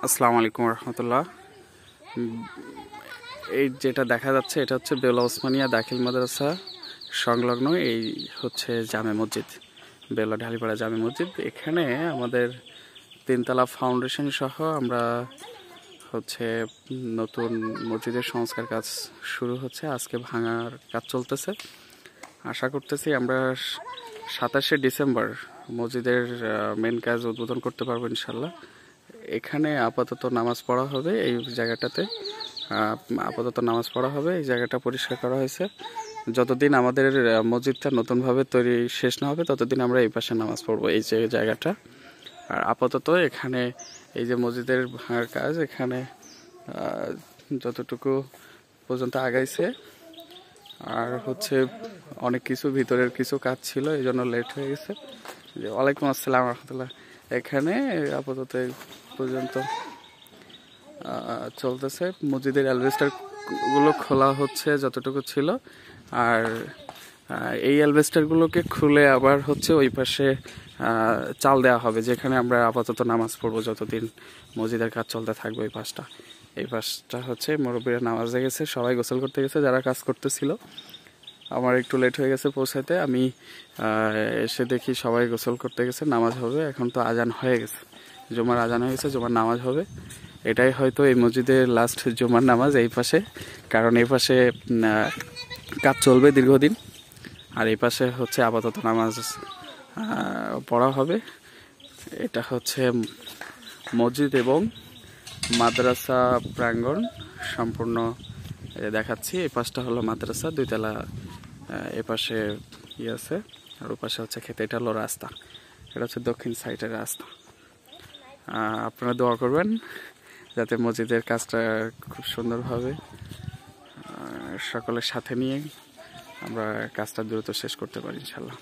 আসসালামু আলাইকুম রহমতুল্লাহ। এই যেটা দেখা যাচ্ছে এটা হচ্ছে বেলা ওসমানিয়া দাখিল মাদ্রাসা সংলগ্ন এই হচ্ছে জামে মসজিদ, বেলা ঢালিপাড়া জামে মসজিদ। এখানে আমাদের তিনতলা ফাউন্ডেশন সহ আমরা হচ্ছে নতুন মসজিদের সংস্কার কাজ শুরু হচ্ছে। আজকে ভাঙার কাজ চলতেছে। আশা করতেছি আমরা 27শে ডিসেম্বর মসজিদের মেন কাজ উদ্বোধন করতে পারবো ইনশাল্লাহ। এখানে আপাতত নামাজ পড়া হবে, এই জায়গাটাতে আপাতত নামাজ পড়া হবে। এই জায়গাটা পরিষ্কার করা হয়েছে। যতদিন আমাদের মসজিদটা নতুনভাবে তৈরি শেষ না হবে ততদিন আমরা এই পাশে নামাজ পড়বো, এই যে জায়গাটা। আর আপাতত এখানে এই যে মসজিদের ভাঙার কাজ এখানে যতটুকু পর্যন্ত আগাইছে, আর হচ্ছে অনেক কিছু ভিতরের কিছু কাজ ছিল, এই জন্য লেট হয়ে গেছে। ওয়ালাইকুম আসসালাম রহমতুল্লাহ। এখানে আপাতত পর্যন্ত চলতেছে। মসজিদের অ্যালবেস্টার গুলো খোলা হচ্ছে যতটুকু ছিল, আর এই অ্যালবেস্টার গুলোকে খুলে আবার হচ্ছে ওই পাশে চাল দেওয়া হবে, যেখানে আমরা আপাতত নামাজ পড়বো যতদিন মসজিদের কাজ চলতে থাকবে। এই পাশটা হচ্ছে মুরব্বীরা নামাজে গেছে, সবাই গোসল করতে গেছে যারা কাজ করতেছিল। আমার একটু লেট হয়ে গেছে পৌঁছাতে। আমি এসে দেখি সবাই গোসল করতে গেছে, নামাজ হবে। এখন তো আজান হয়ে গেছে, জুমার আজান হয়ে গেছে, জুমার নামাজ হবে। এটাই হয়তো এই মসজিদের লাস্ট জুমার নামাজ এই পাশে, কারণ এই পাশে কাজ চলবে দীর্ঘদিন। আর এই পাশে হচ্ছে আপাতত নামাজ পড়া হবে। এটা হচ্ছে মসজিদ এবং মাদ্রাসা প্রাঙ্গণ সম্পূর্ণ দেখাচ্ছি। এই পাশটা হলো মাদ্রাসা, দুইতলা। এপাশে আছে, আর ওপাশে হচ্ছে খেতে। এটা হলো রাস্তা, এটা হচ্ছে দক্ষিণ সাইডের রাস্তা। আপনারা দোয়া করবেন যাতে মসজিদের কাজটা খুব সুন্দরভাবে সকলের সাথে নিয়ে আমরা কাজটা দ্রুত শেষ করতে পারি ইনশাল্লাহ।